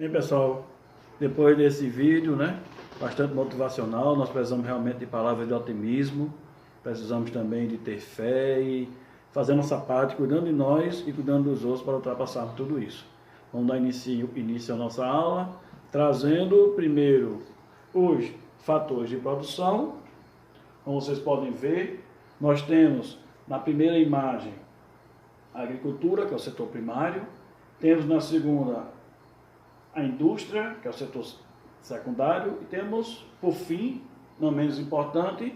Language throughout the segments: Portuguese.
Bem, pessoal, depois desse vídeo, bastante motivacional, nós precisamos realmente de palavras de otimismo, precisamos também de ter fé e fazer nossa parte, cuidando de nós e cuidando dos outros para ultrapassarmos tudo isso. Vamos dar início à nossa aula, trazendo primeiro os fatores de produção. Como vocês podem ver, nós temos na primeira imagem a agricultura, que é o setor primário, temos na segunda a indústria, que é o setor secundário, e temos, por fim, não menos importante,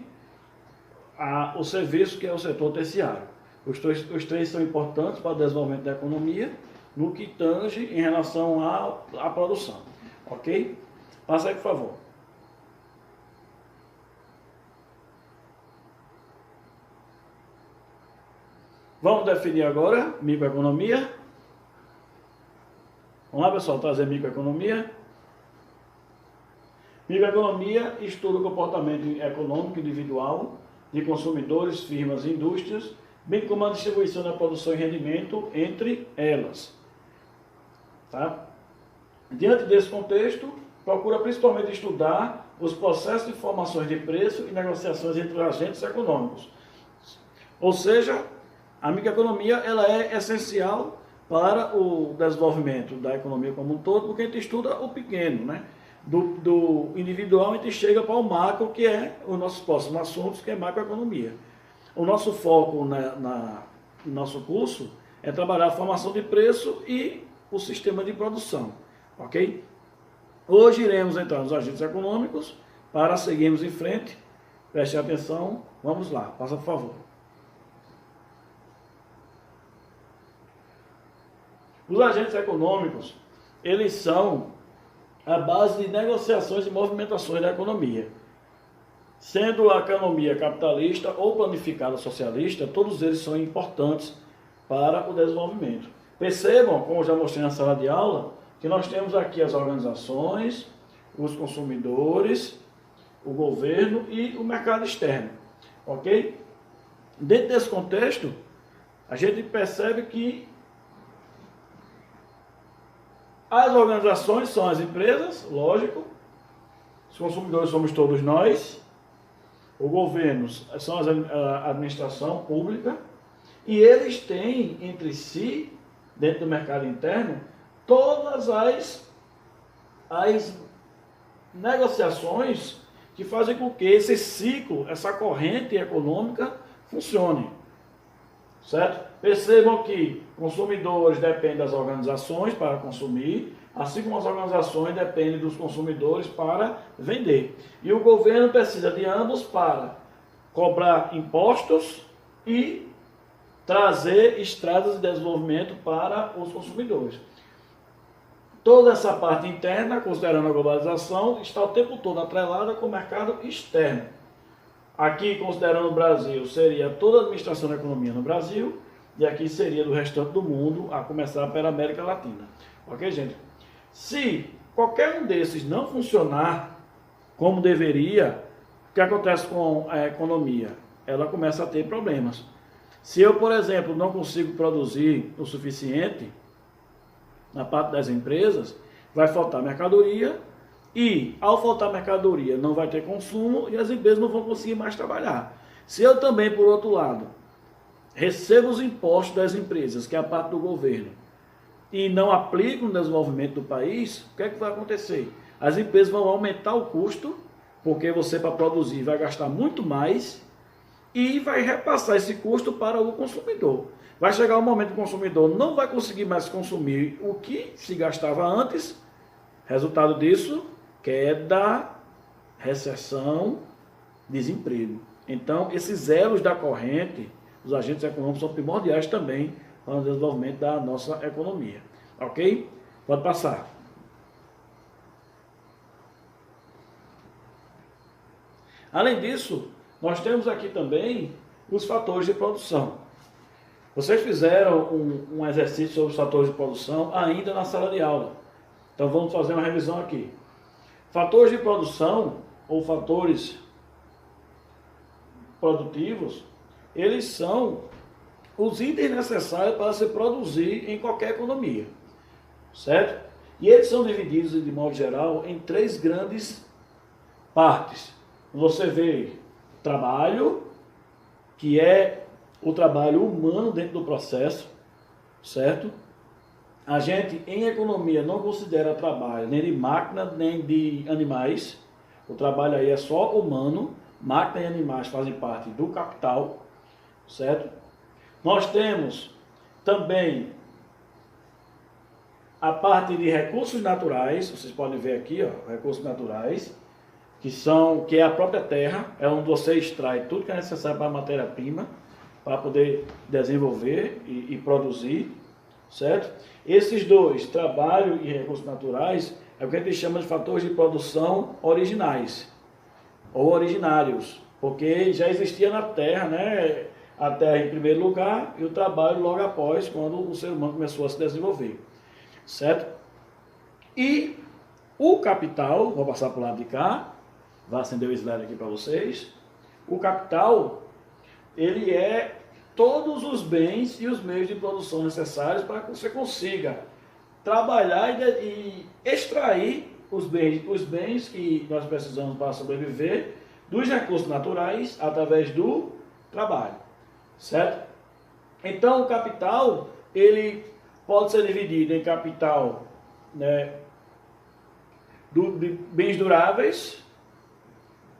o serviço, que é o setor terciário. Os três são importantes para o desenvolvimento da economia, no que tange em relação à produção. Ok? Passa aí, por favor. Vamos definir agora microeconomia. Vamos lá, pessoal, trazer microeconomia. Microeconomia estuda o comportamento econômico individual de consumidores, firmas e indústrias, bem como a distribuição da produção e rendimento entre elas. Tá? Diante desse contexto, procura principalmente estudar os processos de formações de preço e negociações entre os agentes econômicos. Ou seja, a microeconomia ela é essencial para o desenvolvimento da economia como um todo, porque a gente estuda o pequeno, do individual a gente chega para o macro, que é os nossos próximos assuntos, que é macroeconomia. O nosso foco no nosso curso é trabalhar a formação de preço e o sistema de produção, ok? Hoje iremos entrar nos agentes econômicos para seguirmos em frente. Preste atenção, vamos lá, passa por favor. Os agentes econômicos, eles são a base de negociações e movimentações da economia. Sendo a economia capitalista ou planificada socialista, todos eles são importantes para o desenvolvimento. Percebam, como eu já mostrei na sala de aula, que nós temos aqui as organizações, os consumidores, o governo e o mercado externo. Ok? Dentro desse contexto, a gente percebe que as organizações são as empresas, lógico, os consumidores somos todos nós, o governo são a administração pública, e eles têm entre si, dentro do mercado interno, todas as negociações que fazem com que esse ciclo, essa corrente econômica funcione. Certo? Percebam que consumidores dependem das organizações para consumir, assim como as organizações dependem dos consumidores para vender. E o governo precisa de ambos para cobrar impostos e trazer estradas de desenvolvimento para os consumidores. Toda essa parte interna, considerando a globalização, está o tempo todo atrelada com o mercado externo. Aqui, considerando o Brasil, seria toda a administração da economia no Brasil, e aqui seria do restante do mundo, a começar pela América Latina. Ok, gente? Se qualquer um desses não funcionar como deveria, o que acontece com a economia? Ela começa a ter problemas. Se eu, por exemplo, não consigo produzir o suficiente na parte das empresas, vai faltar mercadoria, e ao faltar mercadoria não vai ter consumo e as empresas não vão conseguir mais trabalhar. Se eu também, por outro lado, recebo os impostos das empresas, que é a parte do governo, e não aplico no desenvolvimento do país, o que é que vai acontecer? As empresas vão aumentar o custo, porque você para produzir vai gastar muito mais, e vai repassar esse custo para o consumidor. Vai chegar um momento que o consumidor não vai conseguir mais consumir o que se gastava antes. Resultado disso, queda, recessão, desemprego. Então, esses elos da corrente, os agentes econômicos são primordiais também para o desenvolvimento da nossa economia. Ok? Pode passar. Além disso, nós temos aqui também os fatores de produção. Vocês fizeram um exercício sobre os fatores de produção ainda na sala de aula. Então, vamos fazer uma revisão aqui. Fatores de produção, ou fatores produtivos, eles são os itens necessários para se produzir em qualquer economia, certo? E eles são divididos, de modo geral, em três grandes partes. Você vê trabalho, que é o trabalho humano dentro do processo, certo? A gente, em economia, não considera trabalho nem de máquina, nem de animais. O trabalho aí é só humano. Máquina e animais fazem parte do capital, certo? Nós temos também a parte de recursos naturais. Vocês podem ver aqui, ó, recursos naturais, que é a própria terra, é onde você extrai tudo que é necessário para a matéria-prima, para poder desenvolver e produzir, certo? Esses dois, trabalho e recursos naturais, é o que a gente chama de fatores de produção originais, ou originários, porque já existia na terra, né? A terra em primeiro lugar e o trabalho logo após, quando o ser humano começou a se desenvolver, certo? E o capital, vou passar para o lado de cá, vou acender o slide aqui para vocês. O capital, ele é todos os bens e os meios de produção necessários para que você consiga trabalhar e extrair os bens que nós precisamos para sobreviver dos recursos naturais através do trabalho, certo? Então o capital, ele pode ser dividido em capital, né, de bens duráveis,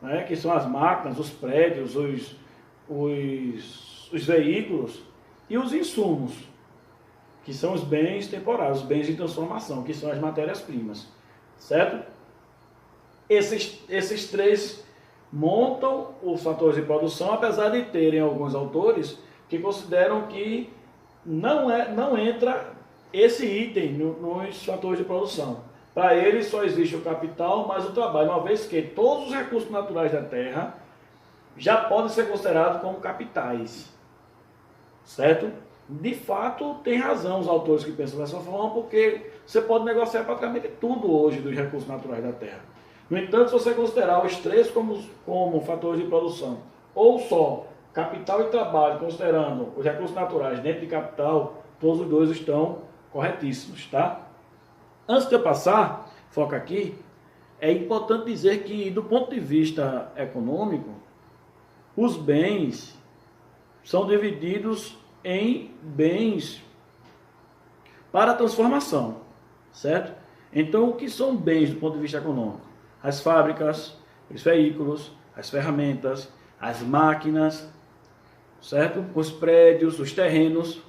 né, que são as máquinas, os prédios, os veículos, e os insumos, que são os bens temporários, os bens de transformação, que são as matérias-primas, certo? Esses três montam os fatores de produção, apesar de terem alguns autores que consideram que não entra esse item nos fatores de produção. Para eles só existe o capital mais o trabalho, uma vez que todos os recursos naturais da terra já podem ser considerados como capitais, certo? De fato, tem razão os autores que pensam dessa forma, porque você pode negociar praticamente tudo hoje dos recursos naturais da terra. No entanto, se você considerar os três como fatores de produção, ou só capital e trabalho, considerando os recursos naturais dentro de capital, todos os dois estão corretíssimos, tá? Antes de eu passar, foca aqui, é importante dizer que, do ponto de vista econômico, os bens são divididos em bens para transformação, certo? Então, o que são bens do ponto de vista econômico? As fábricas, os veículos, as ferramentas, as máquinas, certo? Os prédios, os terrenos,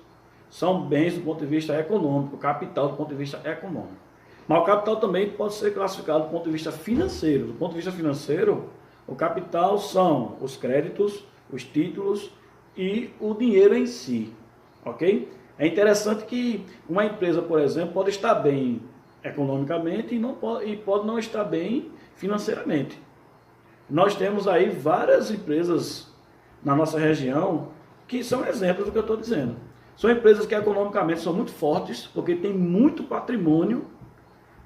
são bens do ponto de vista econômico, capital do ponto de vista econômico. Mas o capital também pode ser classificado do ponto de vista financeiro. Do ponto de vista financeiro, o capital são os créditos, os títulos e o dinheiro em si, ok? É interessante que uma empresa, por exemplo, pode estar bem economicamente e pode não estar bem financeiramente. Nós temos aí várias empresas na nossa região que são exemplos do que eu estou dizendo. São empresas que economicamente são muito fortes, porque têm muito patrimônio,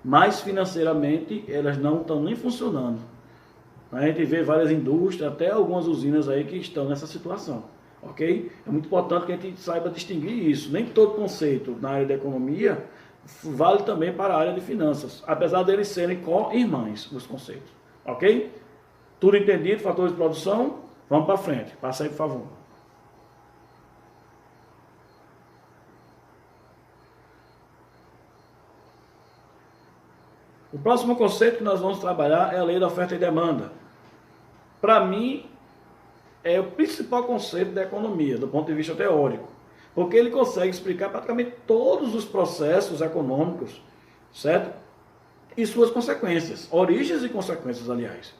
mas financeiramente elas não estão nem funcionando. A gente vê várias indústrias, até algumas usinas aí que estão nessa situação, ok? É muito importante que a gente saiba distinguir isso. Nem todo conceito na área da economia vale também para a área de finanças, apesar deles serem co-irmãs, os conceitos, ok? Tudo entendido, fatores de produção? Vamos para frente, passa aí por favor. O próximo conceito que nós vamos trabalhar é a lei da oferta e demanda. Para mim, é o principal conceito da economia, do ponto de vista teórico, porque ele consegue explicar praticamente todos os processos econômicos, certo? E suas consequências, origens e consequências, aliás,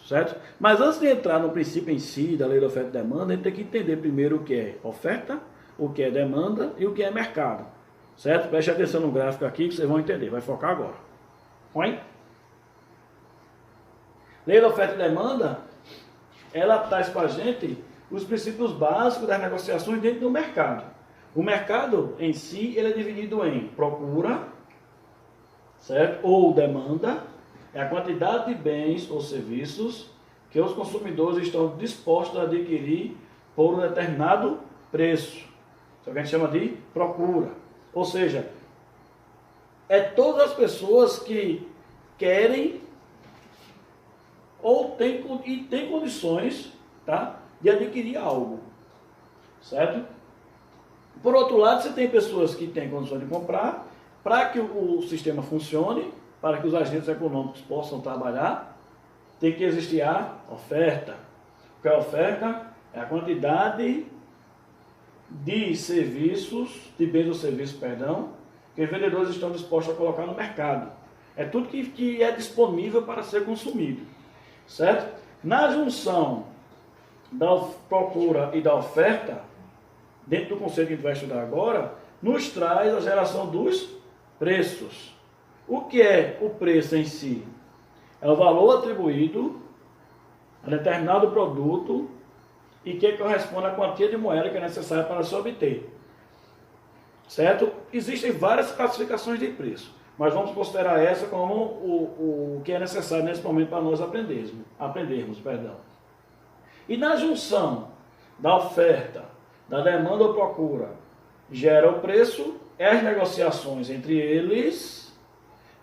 certo? Mas antes de entrar no princípio em si da lei da oferta e demanda, a gente tem que entender primeiro o que é oferta, o que é demanda e o que é mercado, certo? Preste atenção no gráfico aqui que vocês vão entender, vai focar agora. Oi? Lei da oferta e demanda, ela traz para a gente os princípios básicos das negociações dentro do mercado. O mercado em si, ele é dividido em procura, certo? Ou demanda, é a quantidade de bens ou serviços que os consumidores estão dispostos a adquirir por um determinado preço. Isso é o que a gente chama de procura. Ou seja, é todas as pessoas que querem ou têm condições, tá, de adquirir algo, certo? Por outro lado, você tem pessoas que têm condições de comprar, para que o sistema funcione, para que os agentes econômicos possam trabalhar, tem que existir a oferta. O que é a oferta? É a quantidade de serviços, de bens ou serviços, perdão, que os vendedores estão dispostos a colocar no mercado. É tudo que é disponível para ser consumido, certo? Na junção da procura e da oferta, dentro do conceito que a gente vai estudar agora, nos traz a geração dos preços. O que é o preço em si? É o valor atribuído a determinado produto e que corresponde à quantia de moeda que é necessária para se obter. Certo? Existem várias classificações de preço, mas vamos considerar essa como o que é necessário nesse momento para nós aprendermos. E na junção da oferta, da demanda ou procura, gera o preço, e as negociações entre eles,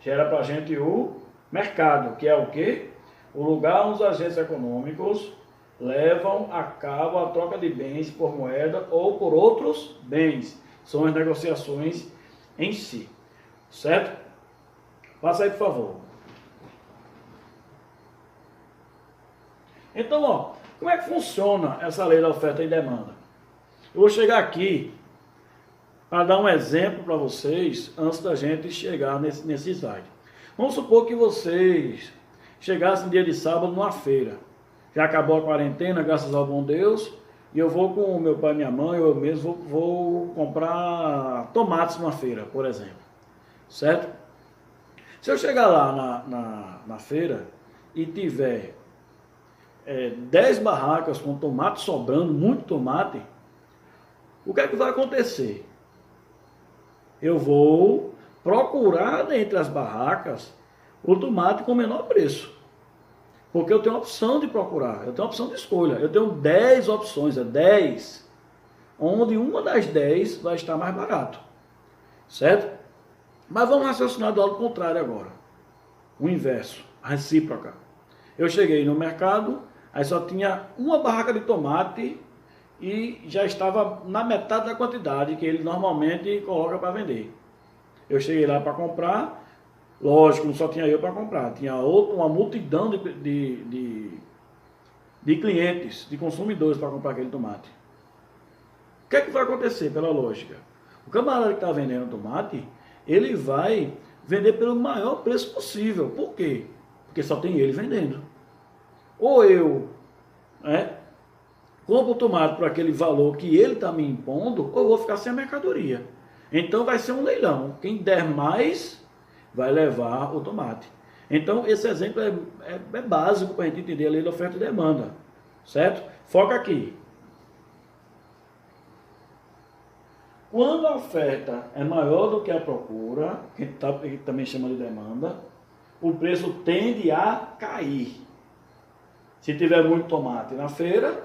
gera para a gente o mercado, que é o quê? O lugar onde os agentes econômicos levam a cabo a troca de bens por moeda ou por outros bens. São as negociações em si. Certo? Passa aí, por favor. Então, ó, como é que funciona essa lei da oferta e demanda? Eu vou chegar aqui para dar um exemplo para vocês antes da gente chegar nesse slide. Vamos supor que vocês chegassem no dia de sábado numa feira. Já acabou a quarentena, graças ao bom Deus, e eu vou com o meu pai e minha mãe, eu mesmo vou comprar tomates numa feira, por exemplo. Certo? Se eu chegar lá na feira e tiver 10 barracas com tomate sobrando, muito tomate, o que é que vai acontecer? Eu vou procurar entre as barracas o tomate com menor preço. Porque eu tenho a opção de procurar, eu tenho a opção de escolha. Eu tenho 10 opções, 10, onde uma das 10 vai estar mais barato. Certo? Mas vamos raciocinar do lado contrário agora. O inverso, a recíproca. Eu cheguei no mercado, aí só tinha uma barraca de tomate e já estava na metade da quantidade que ele normalmente coloca para vender. Eu cheguei lá para comprar, lógico, não só tinha eu para comprar, tinha uma multidão de clientes, de consumidores para comprar aquele tomate. O que é que vai acontecer pela lógica? O camarada que está vendendo tomate, ele vai vender pelo maior preço possível. Por quê? Porque só tem ele vendendo. Ou eu compro o tomate por aquele valor que ele está me impondo, ou eu vou ficar sem a mercadoria. Então vai ser um leilão. Quem der mais vai levar o tomate. Então esse exemplo é básico para a gente entender a lei da oferta e demanda. Certo? Foca aqui. Quando a oferta é maior do que a procura, que a gente também chama de demanda, o preço tende a cair. Se tiver muito tomate na feira,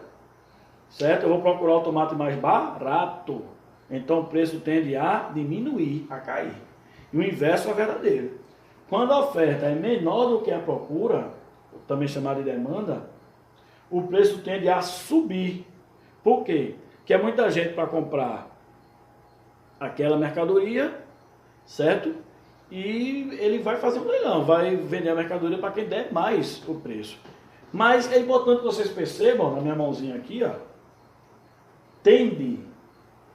certo? Eu vou procurar o tomate mais barato. Então o preço tende a diminuir, a cair. E o inverso é verdadeiro. Quando a oferta é menor do que a procura, também chamada de demanda, o preço tende a subir. Por quê? Porque é muita gente para comprar aquela mercadoria, certo? E ele vai fazer um leilão, vai vender a mercadoria para quem der mais o preço. Mas é importante que vocês percebam, na minha mãozinha aqui, ó, tende.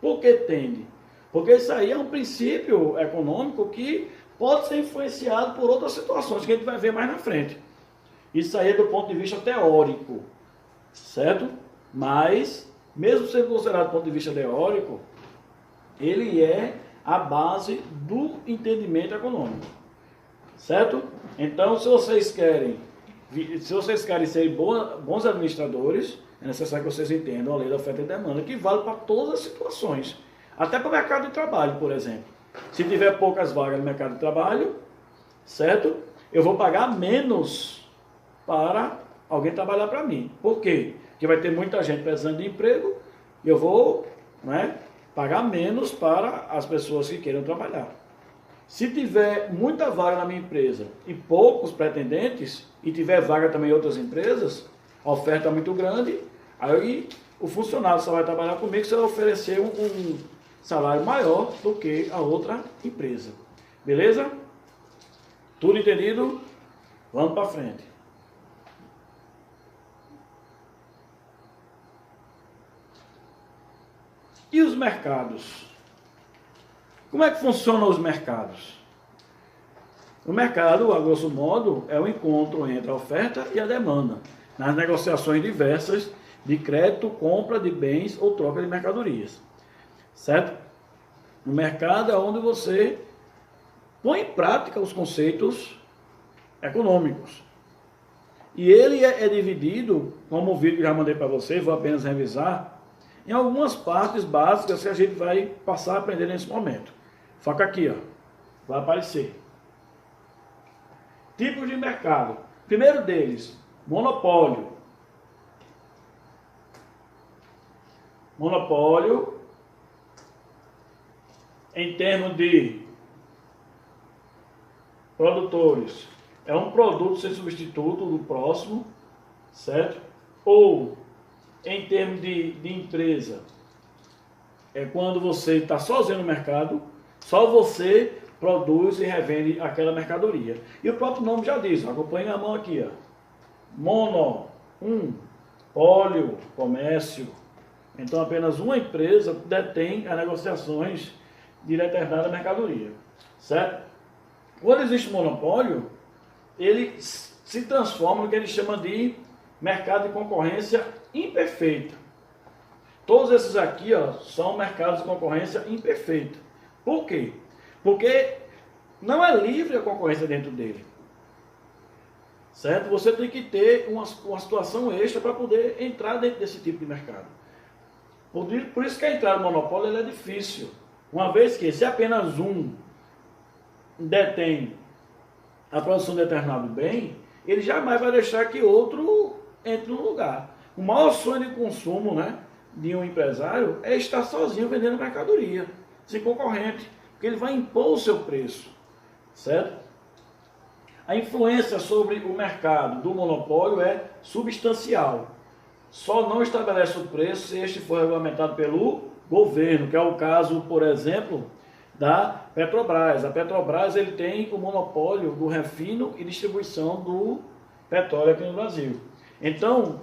Por que tende? Porque isso aí é um princípio econômico que pode ser influenciado por outras situações que a gente vai ver mais na frente. Isso aí é do ponto de vista teórico, certo? Mas, mesmo sendo considerado do ponto de vista teórico, ele é a base do entendimento econômico, certo? Então, se vocês querem ser bons administradores, é necessário que vocês entendam a lei da oferta e demanda, que vale para todas as situações. Até para o mercado de trabalho, por exemplo. Se tiver poucas vagas no mercado de trabalho, certo? Eu vou pagar menos para alguém trabalhar para mim. Por quê? Porque vai ter muita gente precisando de emprego e eu vou pagar menos para as pessoas que queiram trabalhar. Se tiver muita vaga na minha empresa e poucos pretendentes, e tiver vaga também em outras empresas, a oferta é muito grande, aí o funcionário só vai trabalhar comigo se eu oferecer um salário maior do que a outra empresa. Beleza? Tudo entendido? Vamos para frente. E os mercados? Como é que funcionam os mercados? O mercado, a grosso modo, é o encontro entre a oferta e a demanda, nas negociações diversas de crédito, compra de bens ou troca de mercadorias. Certo? O mercado é onde você põe em prática os conceitos econômicos. E ele é dividido, como o vídeo que já mandei para vocês, vou apenas revisar, em algumas partes básicas que a gente vai passar a aprender nesse momento. Foca aqui, ó. Vai aparecer. Tipos de mercado. Primeiro deles, monopólio. Monopólio, em termos de produtores, é um produto sem substituto do próximo, certo? Ou, em termos de empresa, é quando você está sozinho no mercado, só você produz e revende aquela mercadoria. E o próprio nome já diz, acompanhe a mão aqui, ó. Mono, pólio, comércio. Então apenas uma empresa detém as negociações de determinada mercadoria, certo? Quando existe monopólio, ele se transforma no que ele chama de mercado de concorrência imperfeita. Todos esses aqui, ó, são mercados de concorrência imperfeita. Por quê? Porque não é livre a concorrência dentro dele. Certo? Você tem que ter uma situação extra para poder entrar dentro desse tipo de mercado. Por isso que a entrada no monopólio ela é difícil. Uma vez que, se apenas um detém a produção de determinado bem, ele jamais vai deixar que outro entre no lugar. O maior sonho de consumo, né, de um empresário é estar sozinho vendendo mercadoria, sem concorrente, porque ele vai impor o seu preço, certo? A influência sobre o mercado do monopólio é substancial. Só não estabelece o preço se este for regulamentado pelo governo, que é o caso, por exemplo, da Petrobras. A Petrobras ele tem o monopólio do refino e distribuição do petróleo aqui no Brasil. Então,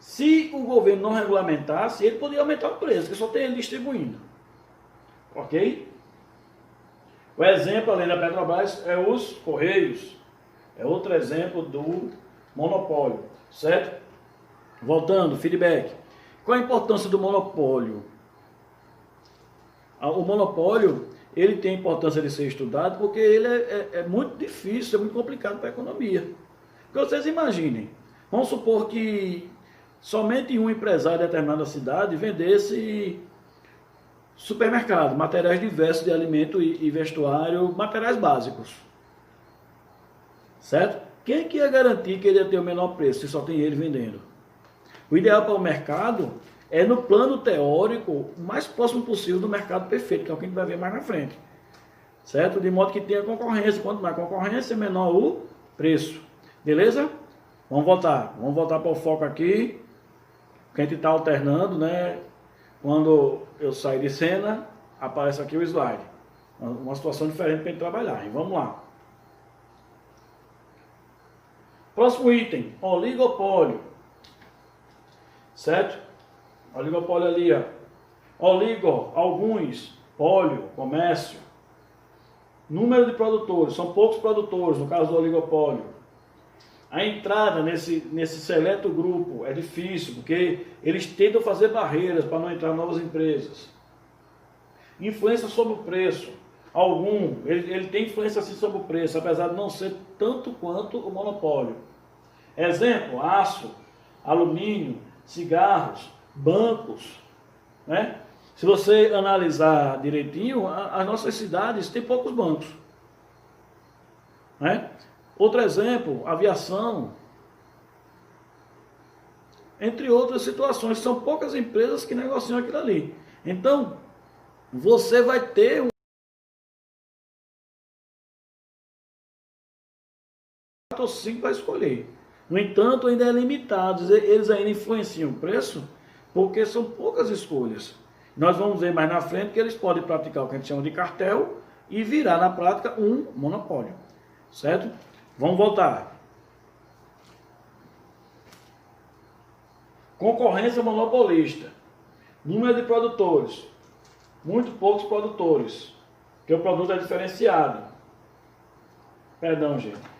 se o governo não regulamentasse, ele poderia aumentar o preço, que só tem ele distribuindo. Ok? O exemplo, além da Petrobras, é os Correios. É outro exemplo do monopólio, certo? Voltando, feedback. Qual a importância do monopólio? O monopólio, ele tem importância de ser estudado porque ele é muito difícil, é muito complicado para a economia. Porque vocês imaginem, vamos supor que somente um empresário de determinada cidade vendesse supermercado, materiais diversos de alimento e vestuário, materiais básicos. Certo? Quem que ia garantir que ele ia ter o menor preço se só tem ele vendendo? O ideal para o mercado é, no plano teórico, o mais próximo possível do mercado perfeito, que é o que a gente vai ver mais na frente. Certo? De modo que tenha concorrência. Quanto mais concorrência, menor o preço. Beleza? Vamos voltar para o foco aqui. Que a gente está alternando, né? Quando eu sair de cena, aparece aqui o slide. Uma situação diferente para a gente trabalhar. E vamos lá. Próximo item, oligopólio. Certo? Oligopólio ali, ó. Oligo, alguns. Pólio, comércio. Número de produtores, são poucos produtores, no caso do oligopólio. A entrada nesse seleto grupo é difícil, porque eles tentam fazer barreiras para não entrar novas empresas. Influência sobre o preço. Ele tem influência assim sobre o preço, apesar de não ser tanto quanto o monopólio. Exemplo, aço, alumínio, cigarros, bancos. Né? Se você analisar direitinho, as nossas cidades têm poucos bancos. Né? Outro exemplo, aviação. Entre outras situações, são poucas empresas que negociam aquilo ali. Então, você vai ter um 4 ou 5 para escolher. No entanto, ainda é limitado, eles ainda influenciam o preço, porque são poucas escolhas. Nós vamos ver mais na frente que eles podem praticar o que a gente chama de cartel e virar na prática um monopólio, certo? Vamos voltar. Concorrência monopolista. Número de produtores. Muito poucos produtores, porque o produto é diferenciado. Perdão, gente.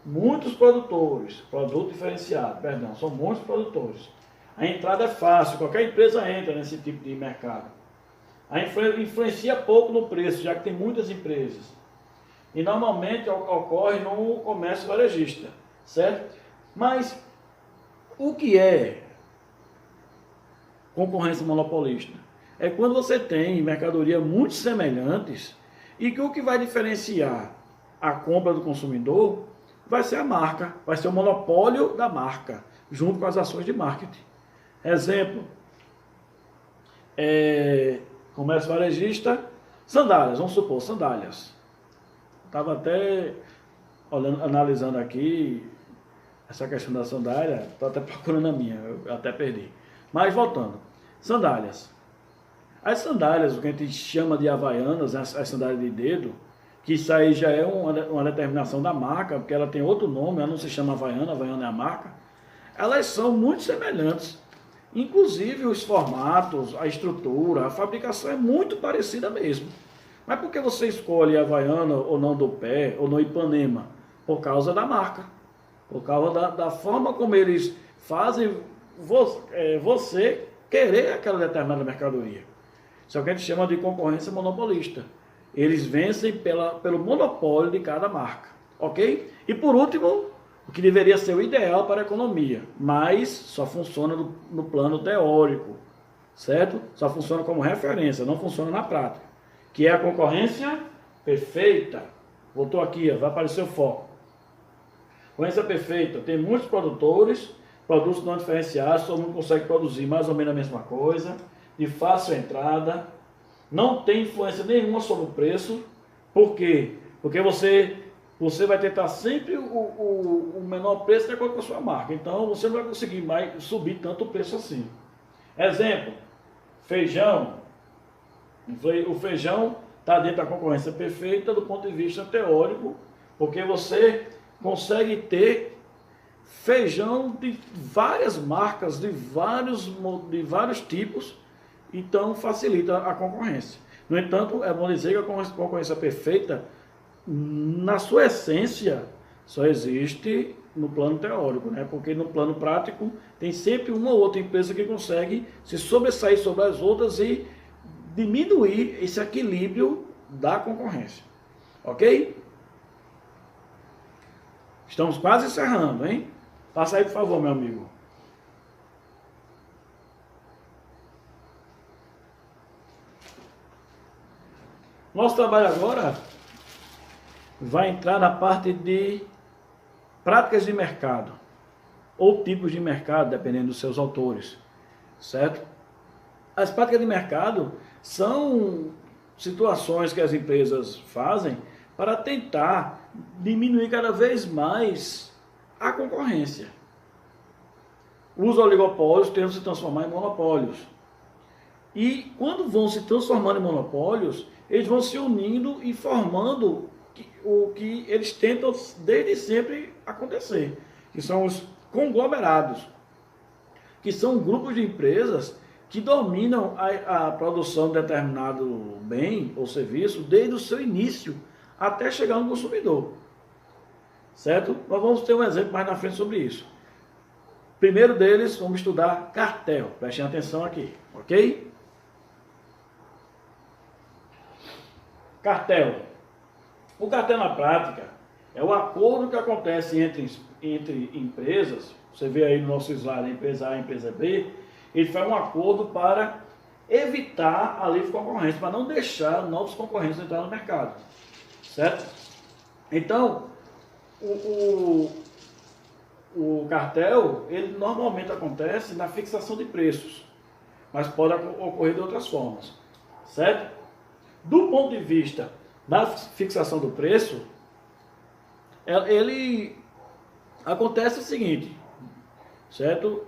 Muitos produtores, produto diferenciado, perdão, são muitos produtores. A entrada é fácil, qualquer empresa entra nesse tipo de mercado. A influencia pouco no preço, já que tem muitas empresas. E normalmente ocorre no comércio varejista, certo? Mas o que é concorrência monopolista? É quando você tem mercadoria muito semelhantes e que o que vai diferenciar a compra do consumidor vai ser a marca, vai ser o monopólio da marca, junto com as ações de marketing. Exemplo, comércio varejista, sandálias, vamos supor, sandálias. Estava até analisando aqui essa questão da sandália, estou até procurando a minha, eu até perdi. Mas voltando, sandálias. As sandálias, o que a gente chama de havaianas, as sandálias de dedo, que isso aí já é uma determinação da marca, porque ela tem outro nome, ela não se chama havaiana, havaiana é a marca. Elas são muito semelhantes. Inclusive os formatos, a estrutura, a fabricação é muito parecida mesmo. Mas por que você escolhe a havaiana ou não do pé, ou no Ipanema? Por causa da marca. Por causa da forma como eles fazem você querer aquela determinada mercadoria. Isso é o que a gente chama de concorrência monopolista. Eles vencem pelo monopólio de cada marca. Ok? E por último, o que deveria ser o ideal para a economia, mas só funciona no plano teórico, certo? Só funciona como referência, não funciona na prática. Que é a concorrência perfeita. Voltou aqui, ó, vai aparecer o foco. Concorrência perfeita. Tem muitos produtores, produtos não diferenciados, todo mundo consegue produzir mais ou menos a mesma coisa, de fácil entrada, não tem influência nenhuma sobre o preço. Por quê? Porque você vai tentar sempre o menor preço de acordo com a sua marca. Então você não vai conseguir mais subir tanto o preço assim. Exemplo, feijão. O feijão está dentro da concorrência perfeita do ponto de vista teórico, porque você consegue ter feijão de várias marcas, de vários tipos, então facilita a concorrência. No entanto, é bom dizer que a concorrência perfeita, na sua essência, só existe no plano teórico, né? Porque no plano prático tem sempre uma ou outra empresa que consegue se sobressair sobre as outras e diminuir esse equilíbrio da concorrência. Ok? Estamos quase encerrando, hein? Passa aí, por favor, meu amigo. Nosso trabalho agora vai entrar na parte de práticas de mercado, ou tipos de mercado, dependendo dos seus autores, certo? As práticas de mercado são situações que as empresas fazem para tentar diminuir cada vez mais a concorrência. Os oligopólios tentam se transformar em monopólios. E quando vão se transformando em monopólios, eles vão se unindo e formando o que eles tentam desde sempre acontecer, que são os conglomerados, que são grupos de empresas que dominam a produção de determinado bem ou serviço desde o seu início até chegar no consumidor. Certo? Nós vamos ter um exemplo mais na frente sobre isso. Primeiro deles, vamos estudar cartel. Prestem atenção aqui, ok? Cartel. O cartel na prática é o acordo que acontece entre empresas. Você vê aí no nosso slide, a empresa A e a empresa B. Ele faz um acordo para evitar a livre concorrência, para não deixar novos concorrentes entrar no mercado. Certo? Então, o cartel, ele normalmente acontece na fixação de preços, mas pode ocorrer de outras formas. Certo? Do ponto de vista da fixação do preço, ele acontece o seguinte, certo?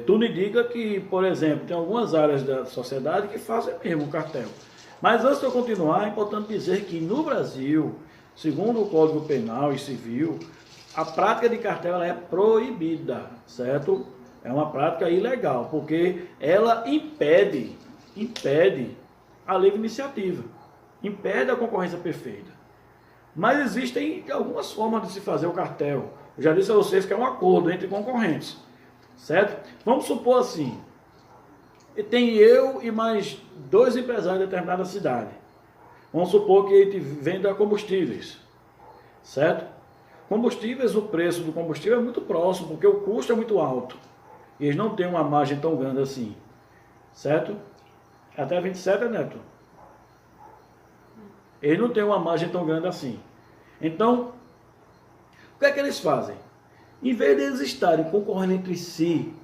Tudo indica que, por exemplo, tem algumas áreas da sociedade que fazem mesmo um cartel. Mas antes de eu continuar, é importante dizer que no Brasil, segundo o Código Penal e Civil, a prática de cartel ela é proibida, certo? É uma prática ilegal, porque ela impede a livre iniciativa, impede a concorrência perfeita. Mas existem algumas formas de se fazer o cartel. Eu já disse a vocês que é um acordo entre concorrentes, certo? Vamos supor assim, tem eu e mais 2 empresários de determinada cidade. Vamos supor que a gente venda combustíveis, certo? Combustíveis, o preço do combustível é muito próximo, porque o custo é muito alto. E eles não têm uma margem tão grande assim, certo? Até 27, Neto? Eles não têm uma margem tão grande assim. Então, o que é que eles fazem? Em vez de eles estarem concorrendo entre si,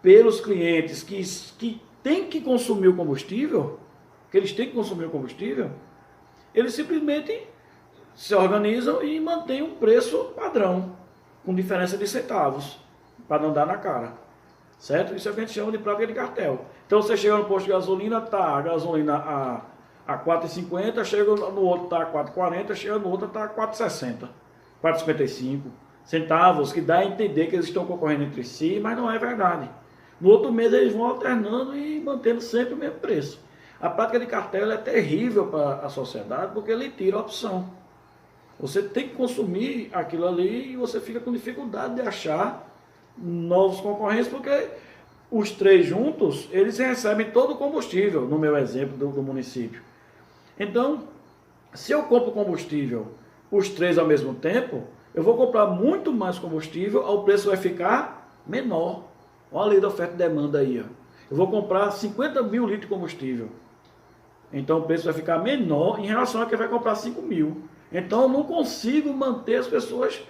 pelos clientes que têm que consumir o combustível, eles simplesmente se organizam e mantêm um preço padrão, com diferença de centavos, para não dar na cara, certo? Isso é o que a gente chama de prática de cartel. Então você chega no posto de gasolina, tá a gasolina a 4,50, chega no outro tá a 4,40, chega no outro tá a 4,60, 4,55 centavos, que dá a entender que eles estão concorrendo entre si, mas não é verdade. No outro mês eles vão alternando e mantendo sempre o mesmo preço. A prática de cartel é terrível para a sociedade porque ele tira a opção. Você tem que consumir aquilo ali e você fica com dificuldade de achar novos concorrentes, porque os 3 juntos, eles recebem todo o combustível, no meu exemplo do município. Então, se eu compro combustível os 3 ao mesmo tempo, eu vou comprar muito mais combustível, o preço vai ficar menor. Olha a lei da oferta e demanda aí. Ó. Eu vou comprar 50 mil litros de combustível. Então o preço vai ficar menor em relação a quem vai comprar 5 mil. Então eu não consigo manter as pessoas